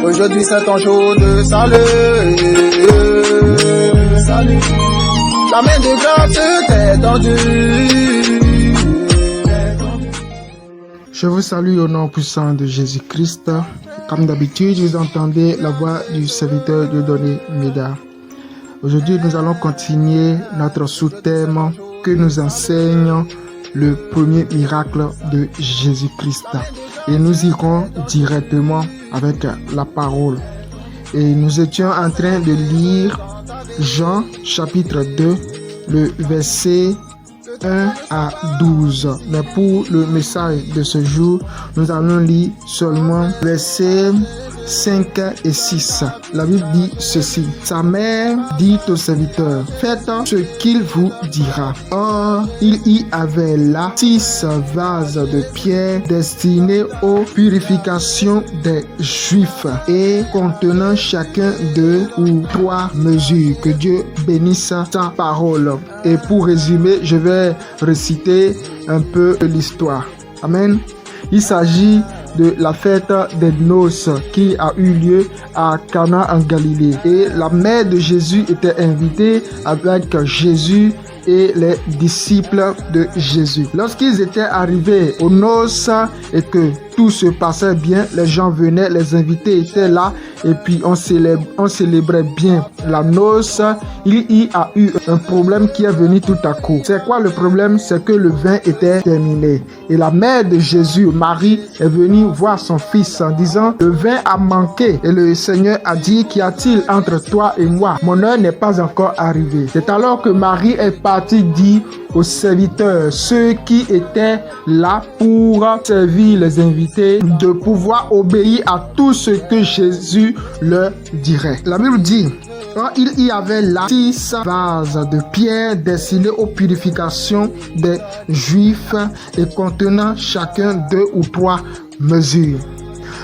Aujourd'hui c'est ton jour de salut. Salut. La main de grâce t'est tendue. Je vous salue au nom puissant de Jésus-Christ. Comme d'habitude, vous entendez la voix du serviteur Dieudonné Méda. Aujourd'hui, nous allons continuer notre sous-thème que nous enseigne le premier miracle de Jésus-Christ. Et nous irons directement avec la parole. Et nous étions en train de lire Jean chapitre 2, le verset 1 à 12. Mais pour le message de ce jour, nous allons lire seulement versets 5 et 6. La Bible dit ceci. Sa mère dit au serviteur, faites ce qu'il vous dira. Or, il y avait là 6 vases de pierre destinés aux purifications des Juifs et contenant chacun 2 ou 3 mesures. Que Dieu bénisse sa parole. Et pour résumer, je vais réciter un peu l'histoire. Amen. Il s'agit de la fête des noces qui a eu lieu à Cana en Galilée. Et la mère de Jésus était invitée avec Jésus et les disciples de Jésus. Lorsqu'ils étaient arrivés aux noces et que tout se passait bien, les gens venaient, les invités étaient là et puis on célébrait bien la noce. Il y a eu un problème qui est venu tout à coup. C'est quoi le problème? C'est que le vin était terminé. Et la mère de Jésus, Marie, est venue voir son fils en disant, le vin a manqué. Et le Seigneur a dit, qu'y a-t-il entre toi et moi? Mon heure n'est pas encore arrivée. C'est alors que Marie est partie dire aux serviteurs, ceux qui étaient là pour servir les invités, de pouvoir obéir à tout ce que Jésus leur dirait. La Bible dit, il y avait là 6 vases de pierre destinés aux purifications des Juifs et contenant chacun 2 ou 3 mesures.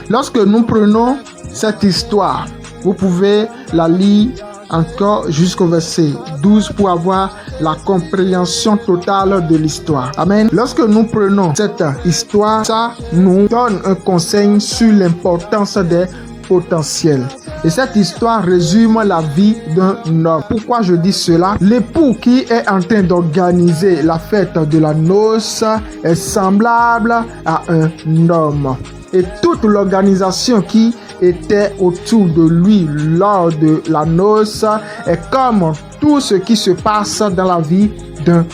Lorsque nous prenons cette histoire, vous pouvez la lire encore jusqu'au verset 12 pour avoir la compréhension totale de l'histoire. Amen. Lorsque nous prenons cette histoire, ça nous donne un conseil sur l'importance des potentiels. Et cette histoire résume la vie d'un homme. Pourquoi je dis cela? L'époux qui est en train d'organiser la fête de la noce est semblable à un homme. Et toute l'organisation qui était autour de lui lors de la noce est comme tout ce qui se passe dans la vie d'un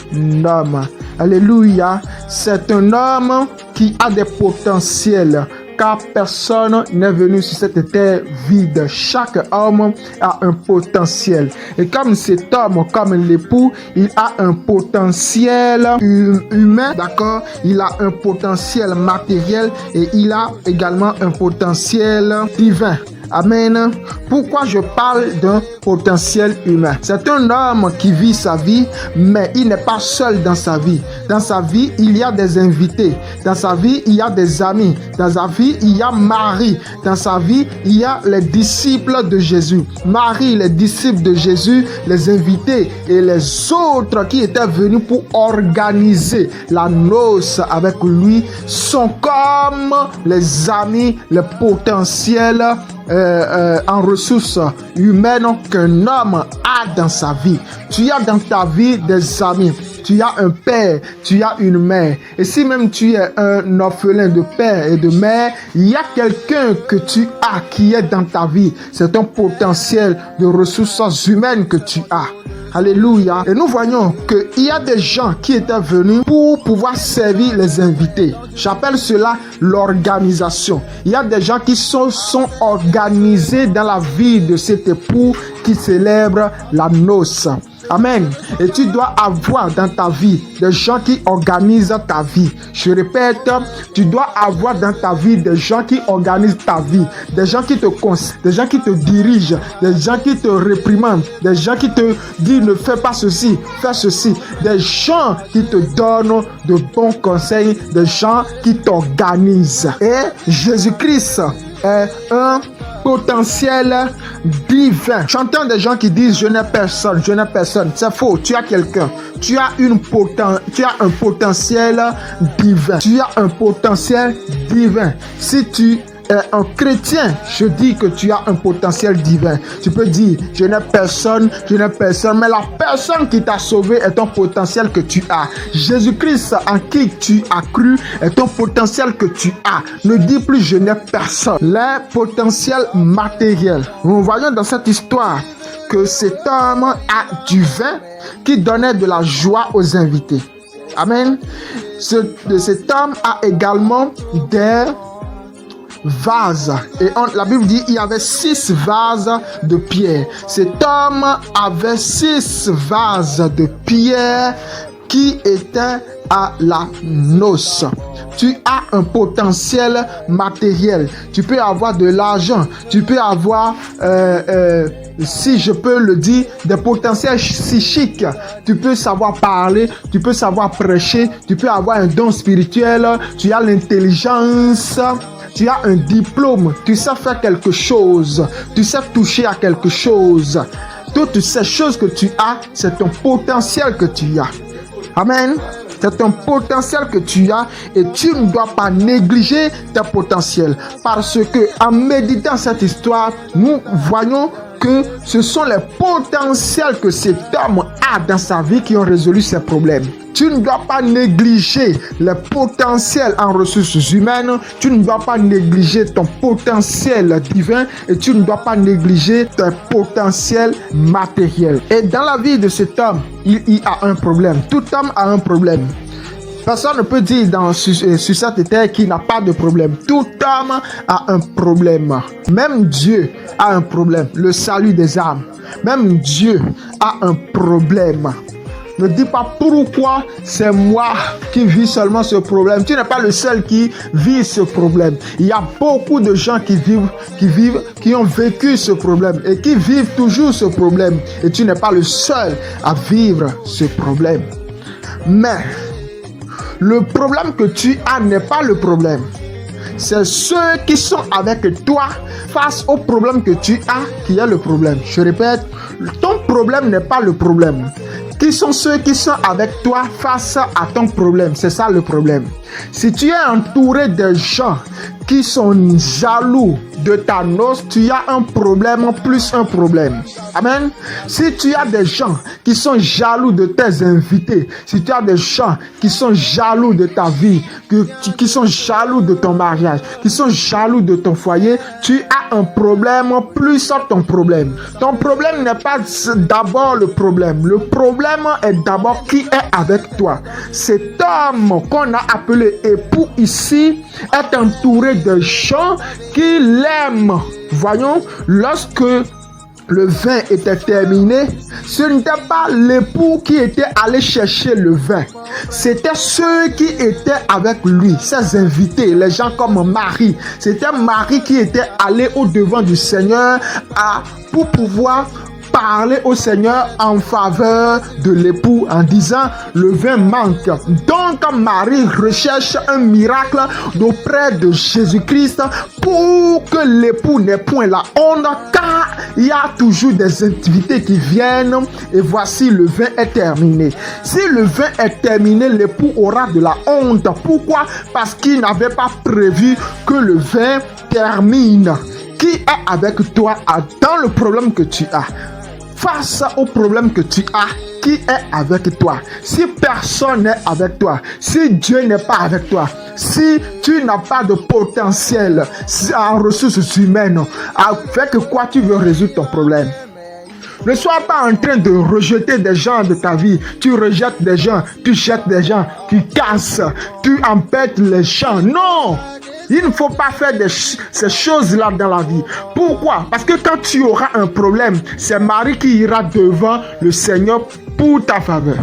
homme. Alléluia. C'est un homme qui a des potentiels, car personne n'est venu sur cette terre vide. Chaque homme a un potentiel. Et comme cet homme, comme l'époux, il a un potentiel humain, d'accord? Il a un potentiel matériel et il a également un potentiel divin. Amen. Pourquoi je parle d'un potentiel humain? C'est un homme qui vit sa vie, mais il n'est pas seul dans sa vie. Dans sa vie, il y a des invités. Dans sa vie, il y a des amis. Dans sa vie, il y a Marie. Dans sa vie, il y a les disciples de Jésus. Marie, les disciples de Jésus, les invités et les autres qui étaient venus pour organiser la noce avec lui sont comme les amis, les potentiels en ressources humaines qu'un homme a dans sa vie. Tu as dans ta vie des amis, tu as un père, tu as une mère. Et si même tu es un orphelin de père et de mère, il y a quelqu'un que tu as qui est dans ta vie. C'est un potentiel de ressources humaines que tu as. Alléluia. Et nous voyons qu'il y a des gens qui étaient venus pour pouvoir servir les invités. J'appelle cela l'organisation. Il y a des gens qui sont organisés dans la vie de cet époux qui célèbre la noce. Amen. Et tu dois avoir dans ta vie des gens qui organisent ta vie. Je répète, tu dois avoir dans ta vie des gens qui organisent ta vie. Des gens qui te conseillent, des gens qui te dirigent, des gens qui te réprimandent, des gens qui te disent ne fais pas ceci, fais ceci. Des gens qui te donnent de bons conseils, des gens qui t'organisent. Et Jésus-Christ est un potentiel divin. J'entends des gens qui disent je n'ai personne, je n'ai personne. C'est faux, tu as quelqu'un. Tu as un potentiel divin. Tu as un potentiel divin. Si tu es un chrétien, je dis que tu as un potentiel divin. Tu peux dire, je n'ai personne, mais la personne qui t'a sauvé est un potentiel que tu as. Jésus-Christ en qui tu as cru est un potentiel que tu as. Ne dis plus, je n'ai personne. Les potentiels matériels. Nous voyons dans cette histoire que cet homme a du vin qui donnait de la joie aux invités. Amen. Cet homme a également des vases. Et la Bible dit il y avait 6 vases de pierre. Cet homme avait 6 vases de pierre qui étaient à la noce. Tu as un potentiel matériel. Tu peux avoir de l'argent. Tu peux avoir, si je peux le dire, des potentiels psychiques. Tu peux savoir parler. Tu peux savoir prêcher. Tu peux avoir un don spirituel. Tu as l'intelligence. Tu as un diplôme. Tu sais faire quelque chose. Tu sais toucher à quelque chose. Toutes ces choses que tu as, c'est ton potentiel que tu as. Amen. C'est un potentiel que tu as et tu ne dois pas négliger tes potentiels. Parce que en méditant cette histoire, nous voyons que ce sont les potentiels que cet homme a dans sa vie qui ont résolu ses problèmes. Tu ne dois pas négliger les potentiels en ressources humaines. Tu ne dois pas négliger ton potentiel divin et tu ne dois pas négliger ton potentiel matériel. Et dans la vie de cet homme, il y a un problème. Tout homme a un problème. Personne ne peut dire sur cette terre qu'il n'a pas de problème. Tout homme a un problème. Même Dieu a un problème. Le salut des âmes. Même Dieu a un problème. Ne dis pas pourquoi c'est moi qui vis seulement ce problème. Tu n'es pas le seul qui vit ce problème. Il y a beaucoup de gens qui ont vécu ce problème et qui vivent toujours ce problème. Et tu n'es pas le seul à vivre ce problème. Mais le problème que tu as n'est pas le problème. C'est ceux qui sont avec toi face au problème que tu as qui est le problème. Je répète, ton problème n'est pas le problème. Qui sont ceux qui sont avec toi face à ton problème? C'est ça le problème. Si tu es entouré de gens qui sont jaloux de ta noce, tu as un problème plus un problème. Amen. Si tu as des gens qui sont jaloux de tes invités, si tu as des gens qui sont jaloux de ta vie, qui sont jaloux de ton mariage, qui sont jaloux de ton foyer, tu as un problème plus ton problème. Ton problème n'est pas d'abord le problème. Le problème est d'abord qui est avec toi. Cet homme qu'on a appelé époux ici est entouré de gens qui l'aiment. Voyons, lorsque le vin était terminé, ce n'était pas l'époux qui était allé chercher le vin. C'était ceux qui étaient avec lui, ses invités, les gens comme Marie. C'était Marie qui était allée au-devant du Seigneur pour pouvoir parler au Seigneur en faveur de l'époux en disant le vin manque. Donc Marie recherche un miracle auprès de Jésus-Christ pour que l'époux n'ait point la honte, car il y a toujours des invités qui viennent et voici le vin est terminé. Si le vin est terminé, l'époux aura de la honte. Pourquoi? Parce qu'il n'avait pas prévu que le vin termine. Qui est avec toi dans le problème que tu as? Face au problème que tu as, qui est avec toi? Si personne n'est avec toi, si Dieu n'est pas avec toi, si tu n'as pas de potentiel en ressources humaines, avec quoi tu veux résoudre ton problème? Ne sois pas en train de rejeter des gens de ta vie. Tu rejettes des gens, tu jettes des gens, tu casses, tu empêches les gens. Non! Il ne faut pas faire ces choses-là dans la vie. Pourquoi? Parce que quand tu auras un problème, c'est Marie qui ira devant le Seigneur pour ta faveur.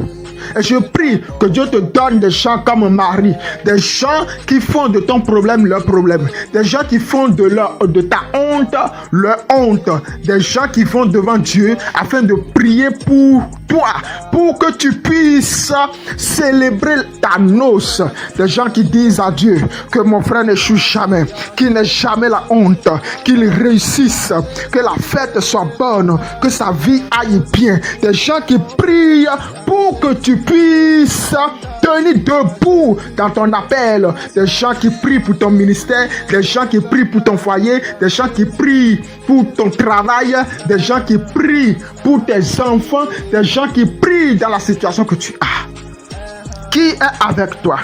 Et je prie que Dieu te donne des gens comme Marie, des gens qui font de ton problème leur problème, des gens qui font de ta honte leur honte, des gens qui vont devant Dieu afin de prier pour toi, pour que tu puisses célébrer ta noce, des gens qui disent à Dieu que mon frère n'échoue jamais, qu'il n'ait jamais la honte, qu'il réussisse, que la fête soit bonne, que sa vie aille bien, des gens qui prient pour que tu puissent tenir debout dans ton appel, des gens qui prient pour ton ministère, des gens qui prient pour ton foyer, des gens qui prient pour ton travail, des gens qui prient pour tes enfants, des gens qui prient dans la situation que tu as. Qui est avec toi?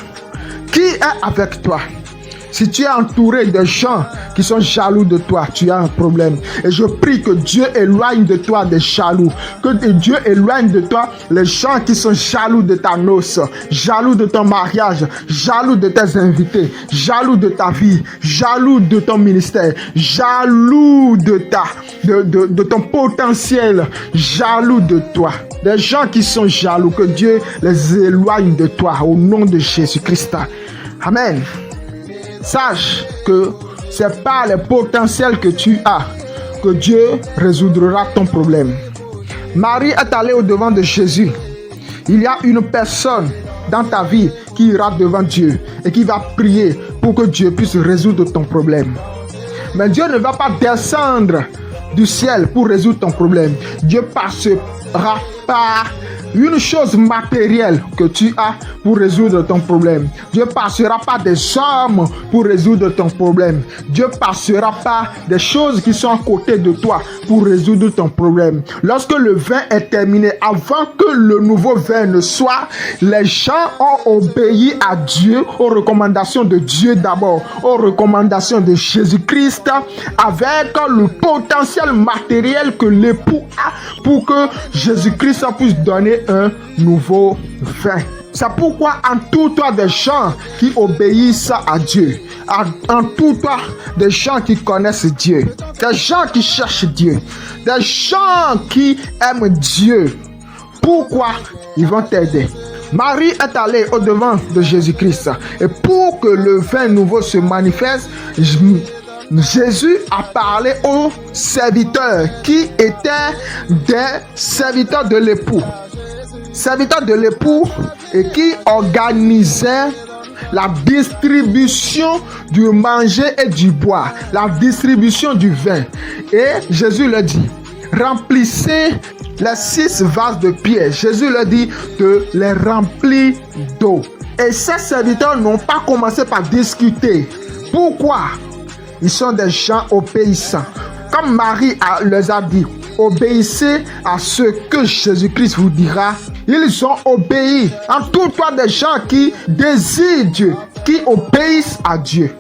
Qui est avec toi? Si tu es entouré de gens qui sont jaloux de toi, tu as un problème. Et je prie que Dieu éloigne de toi des jaloux. Que Dieu éloigne de toi les gens qui sont jaloux de ta noce, jaloux de ton mariage, jaloux de tes invités, jaloux de ta vie, jaloux de ton ministère, jaloux de ton potentiel, jaloux de toi. Des gens qui sont jaloux, que Dieu les éloigne de toi au nom de Jésus-Christ. Amen. Sache que c'est par les potentiels que tu as que Dieu résoudra ton problème. Marie est allée au-devant de Jésus. Il y a une personne dans ta vie qui ira devant Dieu et qui va prier pour que Dieu puisse résoudre ton problème. Mais Dieu ne va pas descendre du ciel pour résoudre ton problème. Dieu passera par une chose matérielle que tu as pour résoudre ton problème. Dieu passera pas des hommes pour résoudre ton problème. Dieu passera pas des choses qui sont à côté de toi pour résoudre ton problème. Lorsque le vin est terminé, avant que le nouveau vin ne soit, les gens ont obéi à Dieu, aux recommandations de Dieu d'abord, aux recommandations de Jésus-Christ, avec le potentiel matériel que l'époux a pour que Jésus-Christ puisse donner un nouveau vin. C'est pourquoi entoure-toi des gens qui obéissent à Dieu. Entoure-toi des gens qui connaissent Dieu. Des gens qui cherchent Dieu. Des gens qui aiment Dieu. Pourquoi? Ils vont t'aider. Marie est allée au-devant de Jésus-Christ. Et pour que le vin nouveau se manifeste, Jésus a parlé aux serviteurs qui étaient des serviteurs de l'époux. Serviteurs de l'époux et qui organisaient la distribution du manger et du boire, la distribution du vin. Et Jésus leur dit, remplissez les 6 vases de pierre. Jésus leur dit de les remplir d'eau. Et ces serviteurs n'ont pas commencé par discuter. Pourquoi? Ils sont des gens obéissants. Comme Marie leur a dit, obéissez à ce que Jésus-Christ vous dira. Ils ont obéi. Entoure-toi des gens qui désirent Dieu, qui obéissent à Dieu.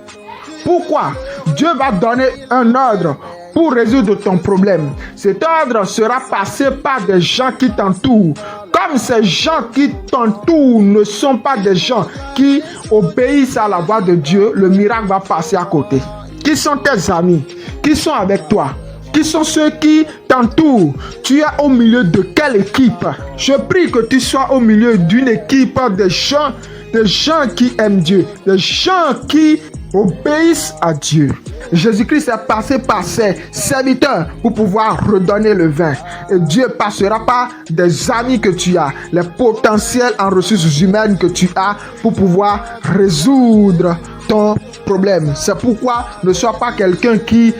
Pourquoi? Dieu va donner un ordre pour résoudre ton problème. Cet ordre sera passé par des gens qui t'entourent. Comme ces gens qui t'entourent ne sont pas des gens qui obéissent à la voix de Dieu, le miracle va passer à côté. Qui sont tes amis? Qui sont avec toi? Qui sont ceux qui t'entourent? Tu es au milieu de quelle équipe? Je prie que tu sois au milieu d'une équipe de gens qui aiment Dieu, des gens qui obéissent à Dieu. Jésus-Christ est passé par ses serviteurs pour pouvoir redonner le vin. Et Dieu passera par des amis que tu as, les potentiels en ressources humaines que tu as pour pouvoir résoudre ton problème. C'est pourquoi ne sois pas quelqu'un qui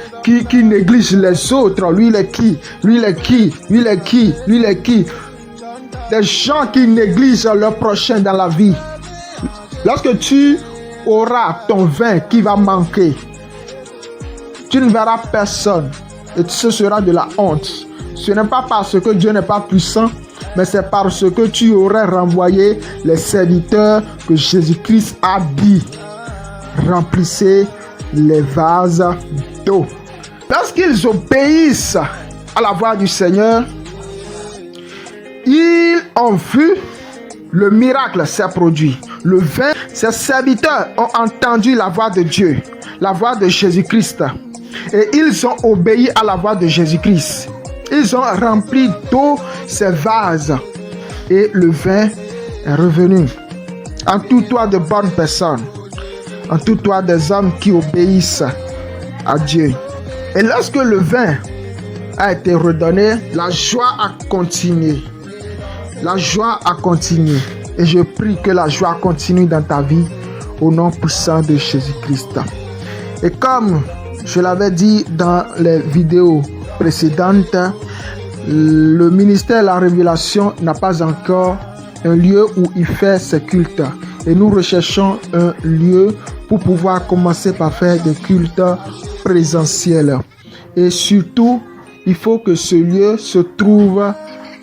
néglige les autres. Lui, il est qui? Lui, il est qui? Lui, il est qui? Lui, il est qui? Des gens qui négligent leur prochain dans la vie. Lorsque tu auras ton vin qui va manquer, tu ne verras personne et ce sera de la honte. Ce n'est pas parce que Dieu n'est pas puissant, mais c'est parce que tu aurais renvoyé les serviteurs que Jésus-Christ a dit. Remplissez les vases d'eau. Lorsqu'ils obéissent à la voix du Seigneur, ils ont vu le miracle s'est produit. Le vin, ses serviteurs ont entendu la voix de Dieu, la voix de Jésus-Christ. Et ils ont obéi à la voix de Jésus-Christ. Ils ont rempli d'eau ces vases. Et le vin est revenu. Entoure-toi de bonnes personnes. Entoure-toi des hommes qui obéissent à Dieu. Et lorsque le vin a été redonné, la joie a continué. La joie a continué. Et je prie que la joie continue dans ta vie au nom puissant de Jésus-Christ. Et comme je l'avais dit dans les vidéos précédentes, le ministère de la révélation n'a pas encore un lieu où il fait ses cultes. Et nous recherchons un lieu pour pouvoir commencer par faire des cultes présentiels. Et surtout, il faut que ce lieu se trouve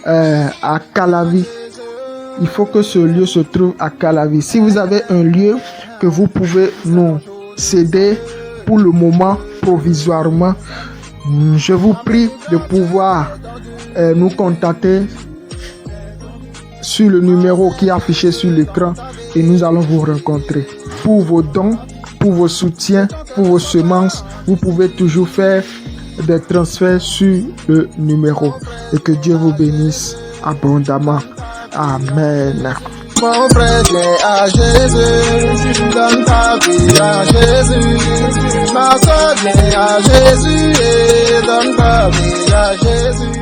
à Calavi. Il faut que ce lieu se trouve à Calavi. Si vous avez un lieu que vous pouvez nous céder pour le moment, provisoirement, je vous prie de pouvoir nous contacter sur le numéro qui est affiché sur l'écran et nous allons vous rencontrer. Pour vos dons, pour vos soutiens, pour vos semences, vous pouvez toujours faire des transferts sur le numéro. Et que Dieu vous bénisse abondamment. Amen. Mon frère, viens à Jésus, donne ta vie à Jésus. Ma soeur, viens à Jésus et donne ta vie à Jésus.